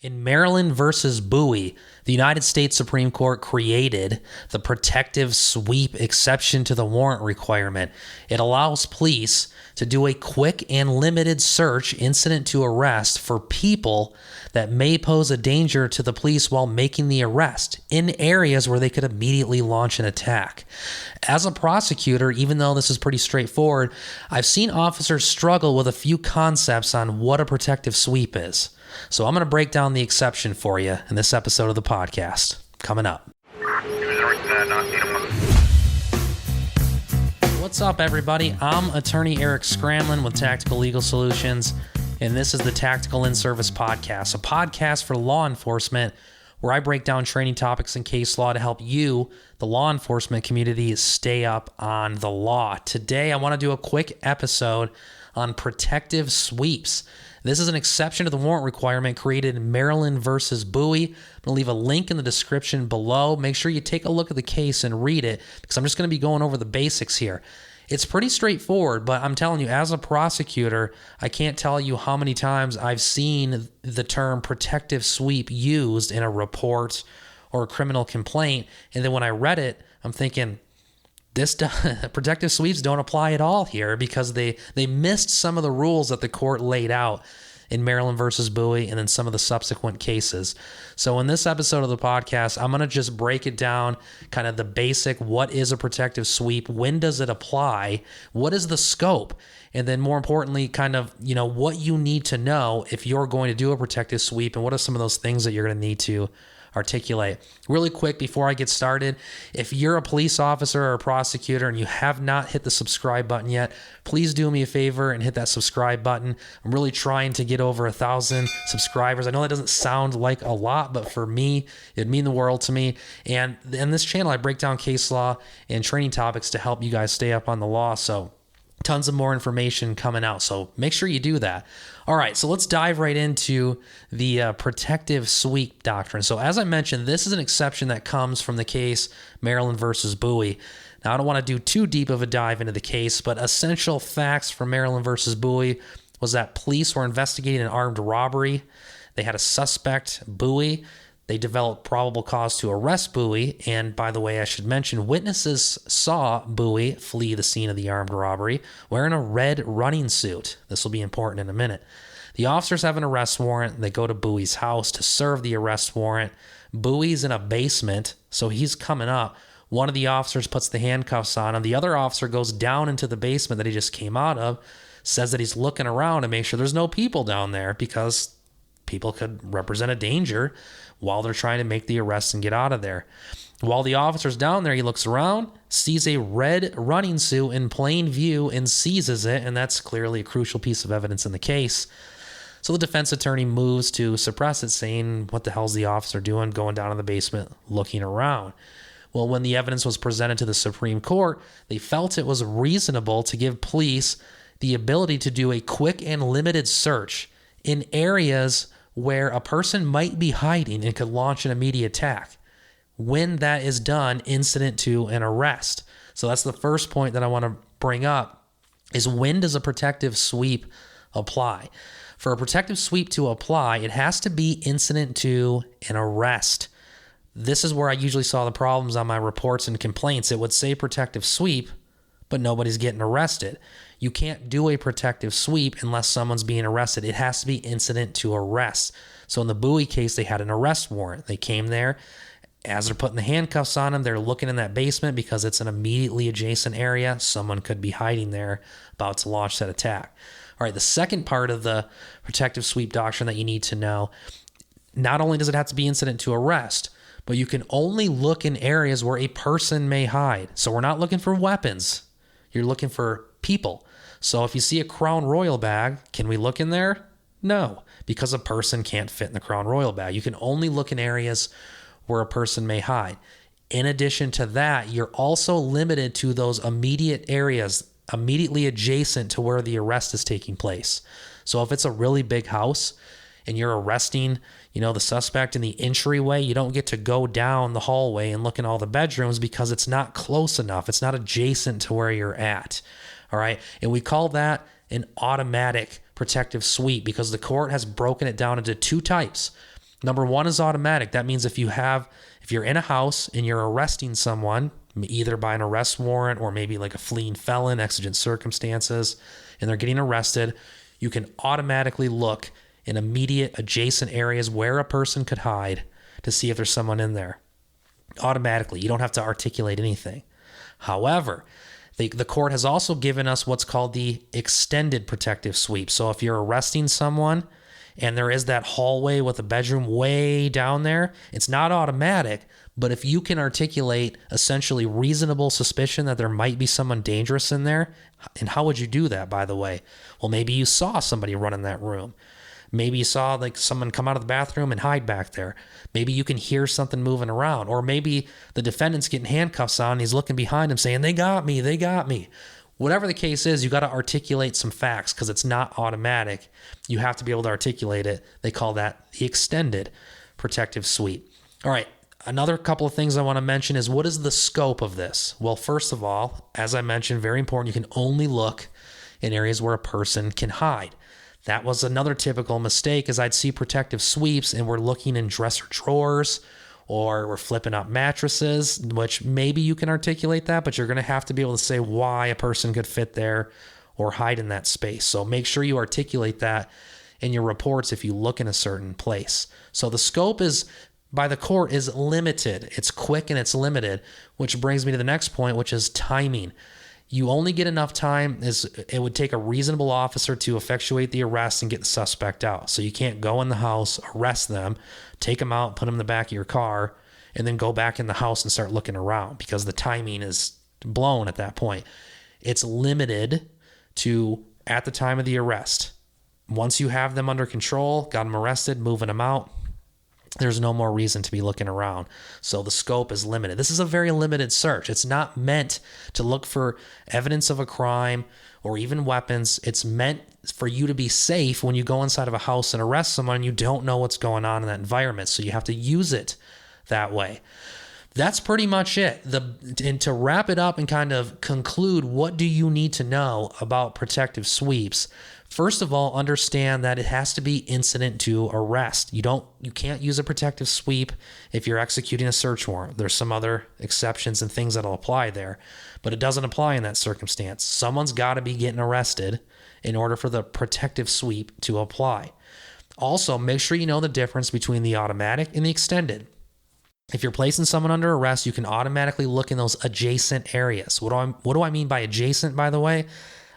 In Maryland versus Buie, the United States Supreme Court created the protective sweep exception to the warrant requirement. It allows police to do a quick and limited search incident to arrest for people that may pose a danger to the police while making the arrest in areas where they could immediately launch an attack. As a prosecutor, even though this is pretty straightforward, I've seen officers struggle with a few concepts on what a protective sweep is. So I'm going to break down the exception for you in this episode of the podcast. Coming up. What's up, everybody? I'm attorney Eric Scramlin with Tactical Legal Solutions, and this is the Tactical In-Service Podcast, a podcast for law enforcement where I break down training topics and case law to help you, the law enforcement community, stay up on the law. Today, I want to do a quick episode on protective sweeps. This is an exception to the warrant requirement created in Maryland versus Buie. I'm going to leave a link in the description below. Make sure you take a look at the case and read it because I'm just going to be going over the basics here. It's pretty straightforward, but I'm telling you, as a prosecutor, I can't tell you how many times I've seen the term protective sweep used in a report or a criminal complaint. And then when I read it, I'm thinking, protective sweeps don't apply at all here because they missed some of the rules that the court laid out in Maryland versus Buie and then some of the subsequent cases. So in this episode of the podcast, I'm going to just break it down, kind of the basic, what is a protective sweep? When does it apply? What is the scope? And then more importantly, kind of, what you need to know if you're going to do a protective sweep and what are some of those things that you're going to need to articulate. Really quick before I get started, if you're a police officer or a prosecutor and you have not hit the subscribe button yet, please do me a favor and hit that subscribe button. I'm really trying to get over 1,000 subscribers. I know that doesn't sound like a lot, but for me, it'd mean the world to me. And in this channel, I break down case law and training topics to help you guys stay up on the law. So tons of more information coming out. So make sure you do that. All right, so let's dive right into the protective sweep doctrine. So as I mentioned, this is an exception that comes from the case Maryland versus Buie. Now, I don't want to do too deep of a dive into the case, but essential facts from Maryland versus Buie was that police were investigating an armed robbery. They had a suspect, Buie. They developed probable cause to arrest Buie, and by the way, I should mention, witnesses saw Buie flee the scene of the armed robbery wearing a red running suit. This will be important in a minute. The officers have an arrest warrant. They go to Buie's house to serve the arrest warrant. Buie's in a basement, so he's coming up. One of the officers puts the handcuffs on him. The other officer goes down into the basement that he just came out of, says that he's looking around to make sure there's no people down there because people could represent a danger while they're trying to make the arrest and get out of there. While the officer's down there, he looks around, sees a red running suit in plain view and seizes it, and that's clearly a crucial piece of evidence in the case. So the defense attorney moves to suppress it, saying, what the hell's the officer doing going down in the basement looking around? Well, when the evidence was presented to the Supreme Court, they felt it was reasonable to give police the ability to do a quick and limited search in areas where a person might be hiding and could launch an immediate attack. When that is done, incident to an arrest. So that's the first point that I want to bring up is when does a protective sweep apply? For a protective sweep to apply, it has to be incident to an arrest. This is where I usually saw the problems on my reports and complaints. It would say protective sweep, but nobody's getting arrested. You can't do a protective sweep unless someone's being arrested. It has to be incident to arrest. So in the Buie case, they had an arrest warrant. They came there. As they're putting the handcuffs on them, they're looking in that basement because it's an immediately adjacent area. Someone could be hiding there about to launch that attack. All right, the second part of the protective sweep doctrine that you need to know, not only does it have to be incident to arrest, but you can only look in areas where a person may hide. So we're not looking for weapons. You're looking for people. So if you see a Crown Royal bag, can we look in there? No, because a person can't fit in the Crown Royal bag. You can only look in areas where a person may hide. In addition to that, you're also limited to those immediate areas immediately adjacent to where the arrest is taking place. So if it's a really big house and you're arresting, the suspect in the entryway, you don't get to go down the hallway and look in all the bedrooms because it's not close enough. It's not adjacent to where you're at. All right. And we call that an automatic protective sweep because the court has broken it down into two types. Number one is automatic. That means if you're in a house and you're arresting someone, either by an arrest warrant or maybe like a fleeing felon, exigent circumstances, and they're getting arrested, you can automatically look in immediate adjacent areas where a person could hide to see if there's someone in there. Automatically. You don't have to articulate anything. However, the court has also given us what's called the extended protective sweep. So if you're arresting someone and there is that hallway with a bedroom way down there, it's not automatic, but if you can articulate essentially reasonable suspicion that there might be someone dangerous in there, and how would you do that, by the way? Well, maybe you saw somebody run in that room. Maybe you saw like someone come out of the bathroom and hide back there. Maybe you can hear something moving around. Or maybe the defendant's getting handcuffs on and he's looking behind him saying, they got me, they got me. Whatever the case is, you got to articulate some facts because it's not automatic. You have to be able to articulate it. They call that the extended protective sweep. All right, another couple of things I want to mention is what is the scope of this? Well, first of all, as I mentioned, very important, you can only look in areas where a person can hide. That was another typical mistake is I'd see protective sweeps and we're looking in dresser drawers or we're flipping up mattresses, which maybe you can articulate that, but you're going to have to be able to say why a person could fit there or hide in that space. So make sure you articulate that in your reports if you look in a certain place. So the scope is by the court is limited. It's quick and it's limited, which brings me to the next point, which is timing. You only get enough time as it would take a reasonable officer to effectuate the arrest and get the suspect out. So you can't go in the house, arrest them, take them out, put them in the back of your car, and then go back in the house and start looking around because the timing is blown at that point. It's limited to at the time of the arrest. Once you have them under control, got them arrested, moving them out, there's no more reason to be looking around. So the scope is limited. This is a very limited search. It's not meant to look for evidence of a crime or even weapons. It's meant for you to be safe when you go inside of a house and arrest someone. You don't know what's going on in that environment. So you have to use it that way. That's pretty much it. And to wrap it up and kind of conclude, what do you need to know about protective sweeps? First of all, understand that it has to be incident to arrest. You can't use a protective sweep if you're executing a search warrant. There's some other exceptions and things that'll apply there, but it doesn't apply in that circumstance. Someone's got to be getting arrested in order for the protective sweep to apply. Also, make sure you know the difference between the automatic and the extended. If you're placing someone under arrest, you can automatically look in those adjacent areas. What do I mean by adjacent, by the way?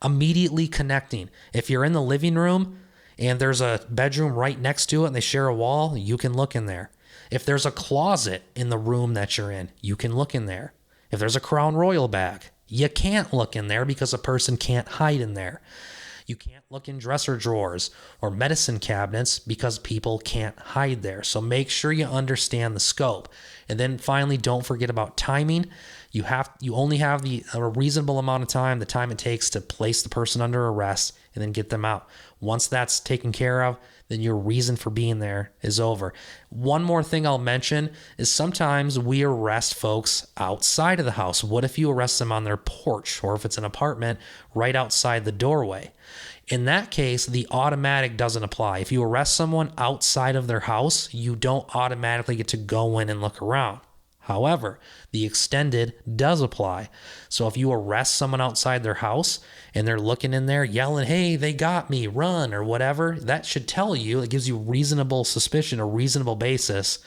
Immediately connecting. If you're in the living room and there's a bedroom right next to it and they share a wall, you can look in there. If there's a closet in the room that you're in, you can look in there. If there's a Crown Royal bag, you can't look in there because a person can't hide in there. You can't look in dresser drawers or medicine cabinets because people can't hide there. So make sure you understand the scope. And then finally, don't forget about timing. You only have a reasonable amount of time, the time it takes to place the person under arrest and then get them out. Once that's taken care of, then your reason for being there is over. One more thing I'll mention is sometimes we arrest folks outside of the house. What if you arrest them on their porch, or if it's an apartment, right outside the doorway? In that case, the automatic doesn't apply. If you arrest someone outside of their house, you don't automatically get to go in and look around. However, the extended does apply. So if you arrest someone outside their house and they're looking in there yelling, hey, they got me, run, or whatever, that should tell you, it gives you reasonable suspicion, a reasonable basis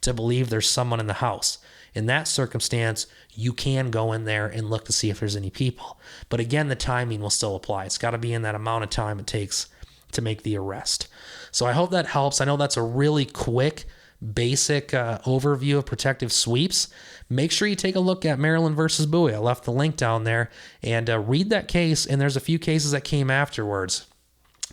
to believe there's someone in the house. In that circumstance, you can go in there and look to see if there's any people. But again, the timing will still apply. It's got to be in that amount of time it takes to make the arrest. So I hope that helps. I know that's a really quick, basic overview of protective sweeps. Make sure you take a look at Maryland versus Buie. I left the link down there, and read that case, and there's a few cases that came afterwards.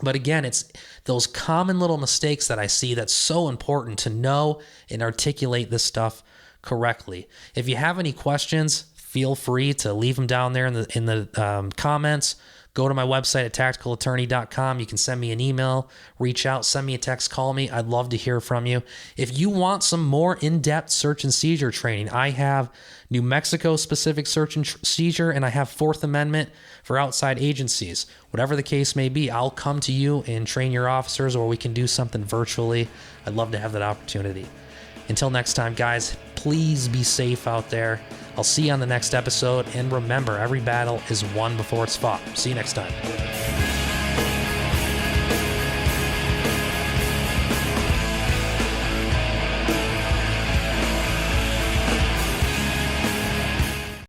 But again, it's those common little mistakes that I see that's so important to know and articulate this stuff correctly. If you have any questions, feel free to leave them down there in the comments. go to my website at tacticalattorney.com. You can send me an email, reach out, send me a text, call me. I'd love to hear from you. If you want some more in-depth search and seizure training, I have New Mexico specific search and seizure, and I have Fourth Amendment for outside agencies. Whatever the case may be, I'll come to you and train your officers, or we can do something virtually. I'd love to have that opportunity. Until next time, guys, please be safe out there. I'll see you on the next episode, and remember, every battle is won before it's fought. See you next time.